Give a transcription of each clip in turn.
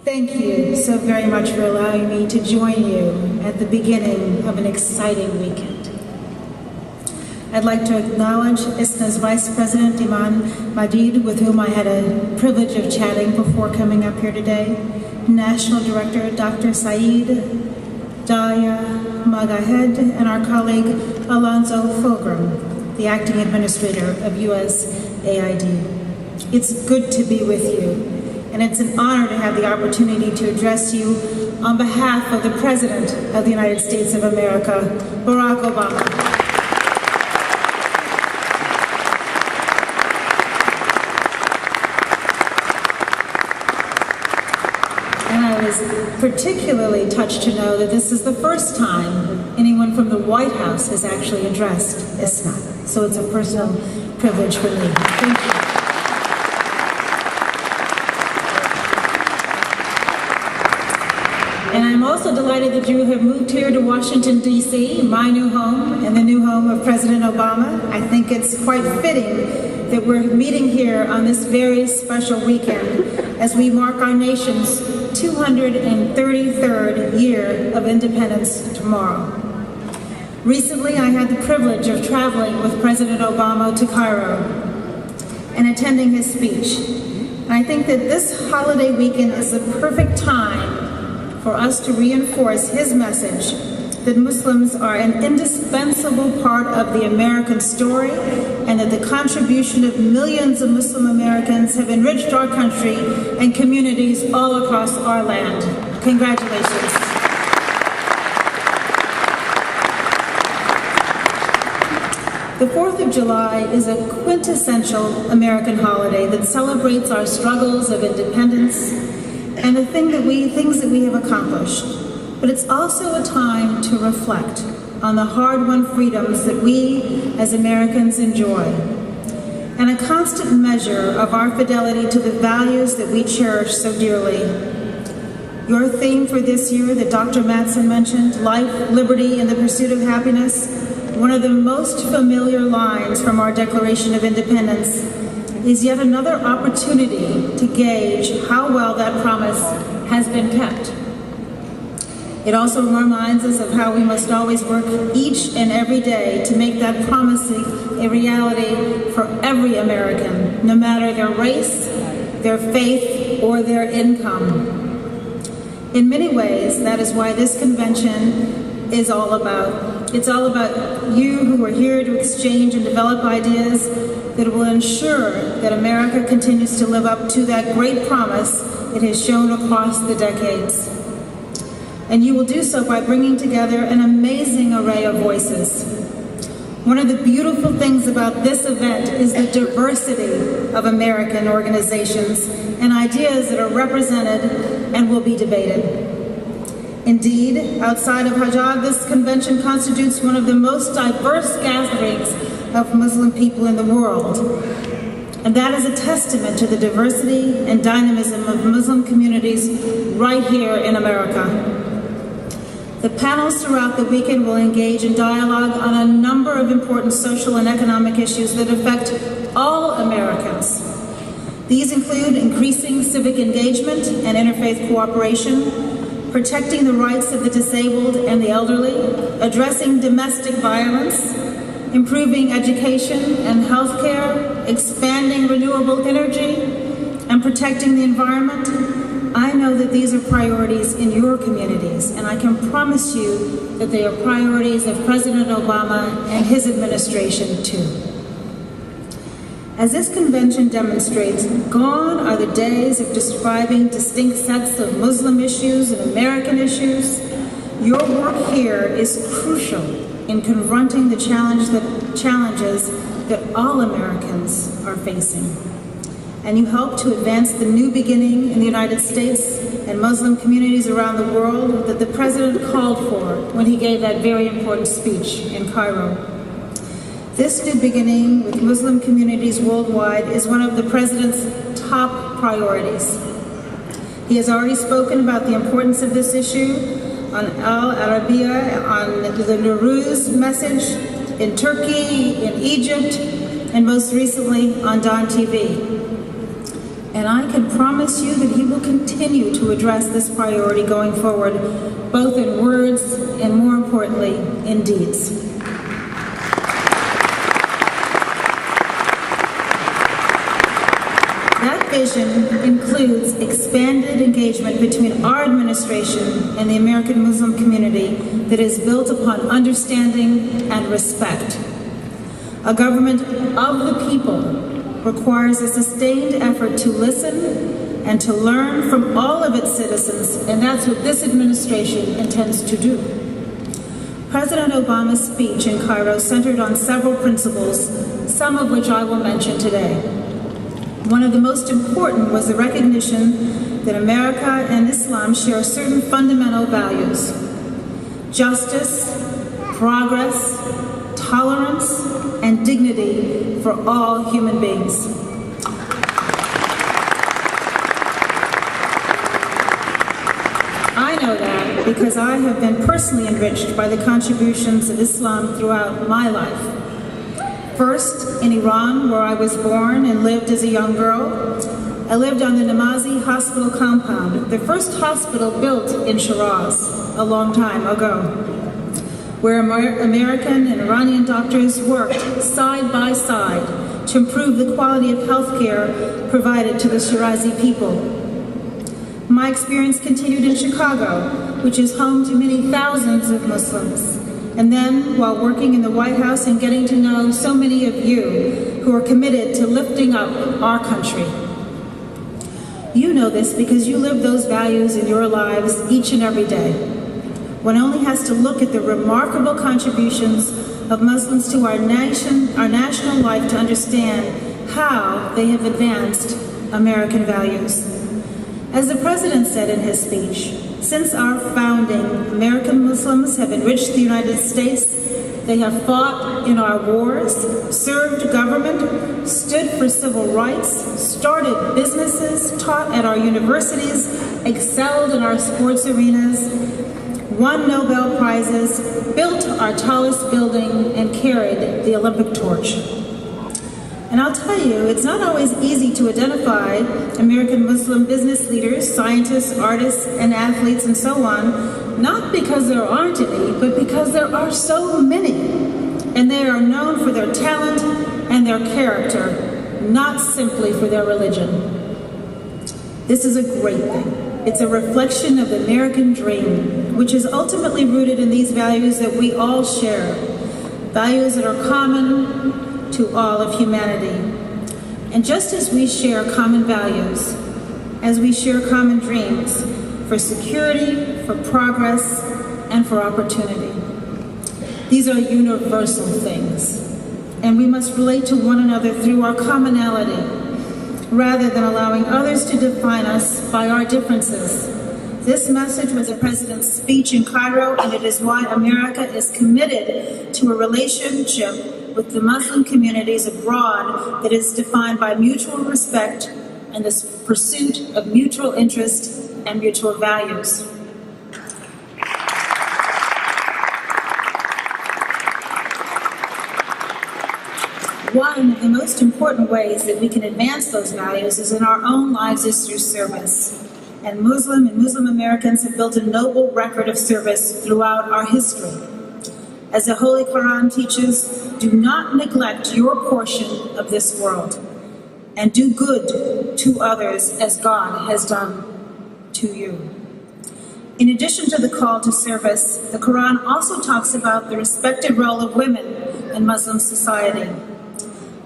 Thank you so very much for allowing me to join you at the beginning of an exciting weekend. I'd like to acknowledge ISNA's Vice President, Iman Majid, with whom I had a privilege of chatting before coming up here today, National Director Dr. Saeed Daya Magahed, and our colleague Alonzo Fulgram, the Acting Administrator of USAID. It's good to be with you. And it's an honor to have the opportunity to address you on behalf of the President of the United States of America, Barack Obama. And I was particularly touched to know that this is the first time anyone from the White House has actually addressed ISNA. So it's a personal privilege for me. Thank you. And I'm also delighted that you have moved here to Washington, D.C., my new home and the new home of President Obama. I think it's quite fitting that we're meeting here on this very special weekend as we mark our nation's 233rd year of independence tomorrow. Recently, I had the privilege of traveling with President Obama to Cairo and attending his speech. And I think that this holiday weekend is the perfect time for us to reinforce his message that Muslims are an indispensable part of the American story and that the contribution of millions of Muslim Americans have enriched our country and communities all across our land. Congratulations. The 4th of July is a quintessential American holiday that celebrates our struggles of independence and the things that we have accomplished. But it's also a time to reflect on the hard-won freedoms that we as Americans enjoy, and a constant measure of our fidelity to the values that we cherish so dearly. Your theme for this year that Dr. Mattson mentioned, life, liberty, and the pursuit of happiness, one of the most familiar lines from our Declaration of Independence, is yet another opportunity to gauge how well that promise has been kept. It also reminds us of how we must always work each and every day to make that promise a reality for every American, no matter their race, their faith, or their income. In many ways, that is why this convention is all about. It's all about you who are here to exchange and develop ideas that will ensure that America continues to live up to that great promise it has shown across the decades. And you will do so by bringing together an amazing array of voices. One of the beautiful things about this event is the diversity of American organizations and ideas that are represented and will be debated. Indeed, outside of Hajj, this convention constitutes one of the most diverse gatherings of Muslim people in the world. And that is a testament to the diversity and dynamism of Muslim communities right here in America. The panels throughout the weekend will engage in dialogue on a number of important social and economic issues that affect all Americans. These include increasing civic engagement and interfaith cooperation, protecting the rights of the disabled and the elderly, addressing domestic violence, improving education and health care, expanding renewable energy, and protecting the environment. I know that these are priorities in your communities, and I can promise you that they are priorities of President Obama and his administration too. As this convention demonstrates, gone are the days of describing distinct sets of Muslim issues and American issues. Your work here is crucial in confronting the challenges that all Americans are facing. And you help to advance the new beginning in the United States and Muslim communities around the world that the President called for when he gave that very important speech in Cairo. This new beginning with Muslim communities worldwide is one of the President's top priorities. He has already spoken about the importance of this issue on Al Arabiya, on the Nowruz message, in Turkey, in Egypt, and most recently on Dawn TV. And I can promise you that he will continue to address this priority going forward, both in words and, more importantly, in deeds. That vision includes expanded engagement between our administration and the American Muslim community that is built upon understanding and respect. A government of the people requires a sustained effort to listen and to learn from all of its citizens, and that's what this administration intends to do. President Obama's speech in Cairo centered on several principles, some of which I will mention today. One of the most important was the recognition that America and Islam share certain fundamental values: justice, progress, tolerance, and dignity for all human beings. I know that because I have been personally enriched by the contributions of Islam throughout my life. First, in Iran, where I was born and lived as a young girl, I lived on the Namazi Hospital compound, the first hospital built in Shiraz a long time ago, where American and Iranian doctors worked side by side to improve the quality of health care provided to the Shirazi people. My experience continued in Chicago, which is home to many thousands of Muslims. And then, while working in the White House and getting to know so many of you who are committed to lifting up our country. You know this because you live those values in your lives each and every day. One only has to look at the remarkable contributions of Muslims to our national life to understand how they have advanced American values. As the President said in his speech, since our founding, American Muslims have enriched the United States. They have fought in our wars, served government, stood for civil rights, started businesses, taught at our universities, excelled in our sports arenas, won Nobel Prizes, built our tallest building, and carried the Olympic torch. And I'll tell you, it's not always easy to identify American Muslim business leaders, scientists, artists, and athletes, and so on, not because there aren't any, but because there are so many. And they are known for their talent and their character, not simply for their religion. This is a great thing. It's a reflection of the American dream, which is ultimately rooted in these values that we all share, values that are common to all of humanity. And just as we share common values, as we share common dreams for security, for progress, and for opportunity, these are universal things, and we must relate to one another through our commonality, rather than allowing others to define us by our differences. This message was the President's speech in Cairo, and it is why America is committed to a relationship with the Muslim communities abroad that is defined by mutual respect and the pursuit of mutual interest and mutual values. One of the most important ways that we can advance those values is in our own lives is through service. And Muslim Americans have built a noble record of service throughout our history. As the Holy Quran teaches, do not neglect your portion of this world, and do good to others as God has done to you. In addition to the call to service, the Quran also talks about the respected role of women in Muslim society.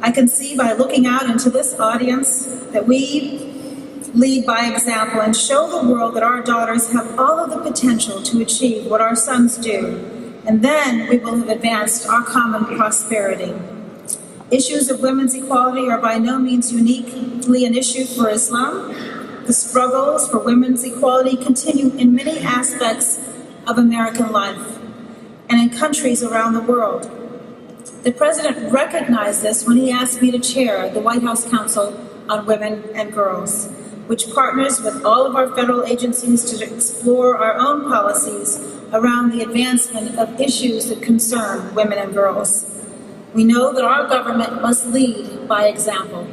I can see by looking out into this audience that we lead by example and show the world that our daughters have all of the potential to achieve what our sons do, and then we will have advanced our common prosperity. Issues of women's equality are by no means uniquely an issue for Islam. The struggles for women's equality continue in many aspects of American life and in countries around the world. The President recognized this when he asked me to chair the White House Council on Women and Girls, which partners with all of our federal agencies to explore our own policies around the advancement of issues that concern women and girls. We know that our government must lead by example.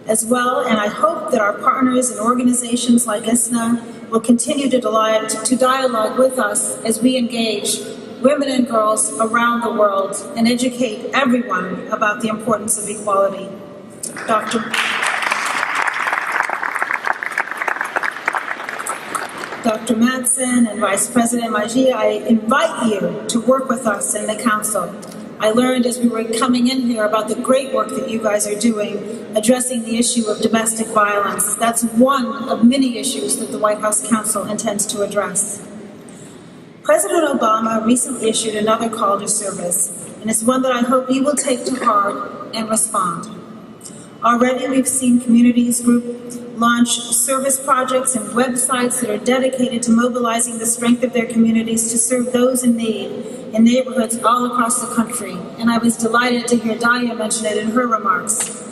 as well, and I hope that our partners and organizations like ISNA will continue to dialogue with us as we engage women and girls around the world and educate everyone about the importance of equality. Dr. Madsen and Vice President Majid, I invite you to work with us in the Council. I learned as we were coming in here about the great work that you guys are doing addressing the issue of domestic violence. That's one of many issues that the White House Council intends to address. President Obama recently issued another call to service, and it's one that I hope you will take to heart and respond. Already we've seen communities launch service projects and websites that are dedicated to mobilizing the strength of their communities to serve those in need in neighborhoods all across the country. And I was delighted to hear Dahlia mention it in her remarks.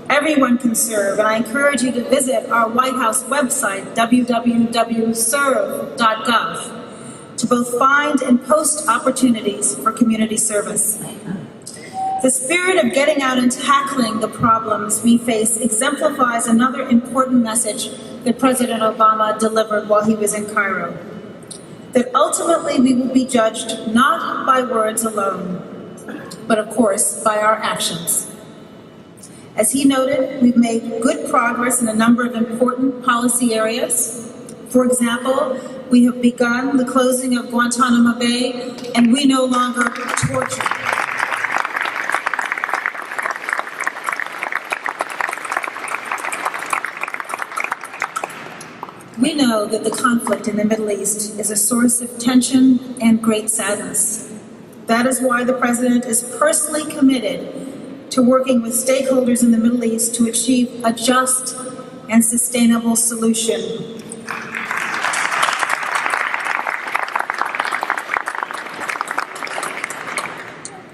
Everyone can serve, and I encourage you to visit our White House website, www.serve.gov, to both find and post opportunities for community service. The spirit of getting out and tackling the problems we face exemplifies another important message that President Obama delivered while he was in Cairo. That ultimately we will be judged not by words alone, but of course by our actions. As he noted, we've made good progress in a number of important policy areas. For example, we have begun the closing of Guantanamo Bay, and we no longer torture. We know that the conflict in the Middle East is a source of tension and great sadness. That is why the President is personally committed to working with stakeholders in the Middle East to achieve a just and sustainable solution.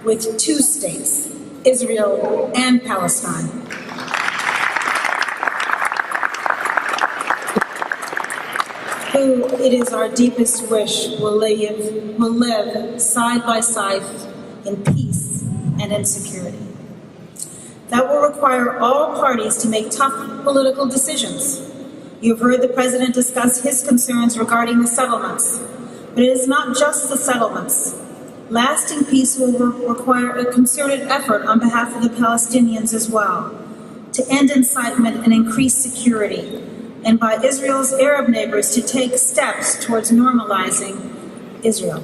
With two states, Israel and Palestine. Who it is our deepest wish will live side by side in peace and in security. That will require all parties to make tough political decisions. You've heard the President discuss his concerns regarding the settlements, but it is not just the settlements. Lasting peace will require a concerted effort on behalf of the Palestinians as well, to end incitement and increase security, and by Israel's Arab neighbors to take steps towards normalizing Israel.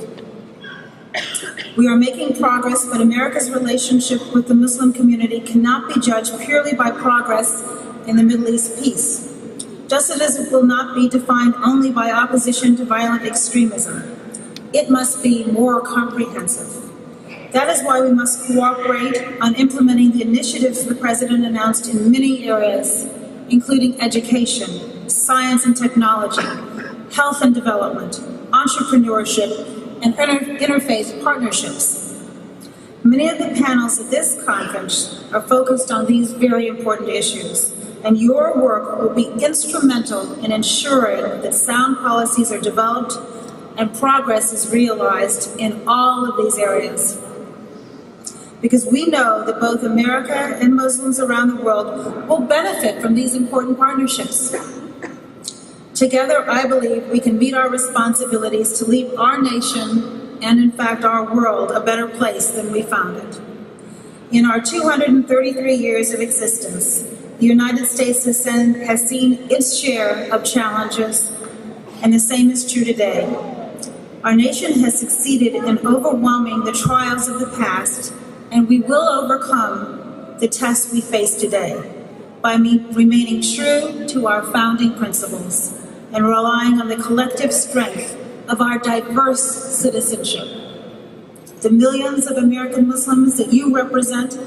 We are making progress, but America's relationship with the Muslim community cannot be judged purely by progress in the Middle East peace, just as it will not be defined only by opposition to violent extremism. It must be more comprehensive. That is why we must cooperate on implementing the initiatives the President announced in many areas, including education, science and technology, health and development, entrepreneurship, and interfaith partnerships. Many of the panels at this conference are focused on these very important issues, and your work will be instrumental in ensuring that sound policies are developed and progress is realized in all of these areas. Because we know that both America and Muslims around the world will benefit from these important partnerships. Together, I believe we can meet our responsibilities to leave our nation and, in fact, our world a better place than we found it. In our 233 years of existence, the United States has seen its share of challenges, and the same is true today. Our nation has succeeded in overwhelming the trials of the past, and we will overcome the tests we face today by remaining true to our founding principles and relying on the collective strength of our diverse citizenship. The millions of American Muslims that you represent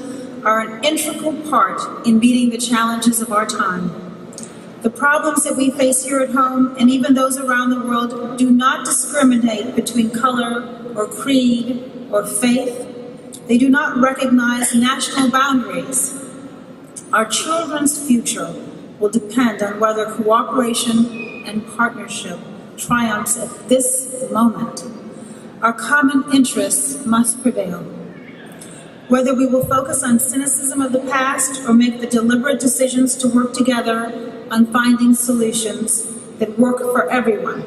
are an integral part in meeting the challenges of our time. The problems that we face here at home and even those around the world do not discriminate between color or creed or faith. They do not recognize national boundaries. Our children's future will depend on whether cooperation and partnership triumphs at this moment. Our common interests must prevail. Whether we will focus on cynicism of the past or make the deliberate decisions to work together on finding solutions that work for everyone.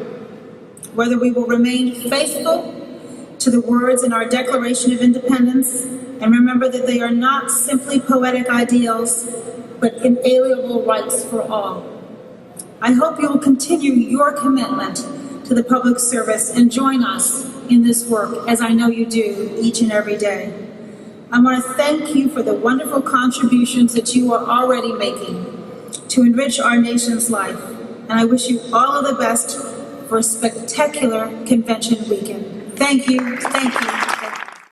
Whether we will remain faithful to the words in our Declaration of Independence and remember that they are not simply poetic ideals, but inalienable rights for all. I hope you will continue your commitment to the public service and join us in this work, as I know you do each and every day. I want to thank you for the wonderful contributions that you are already making to enrich our nation's life, and I wish you all of the best for a spectacular convention weekend. Thank you, thank you.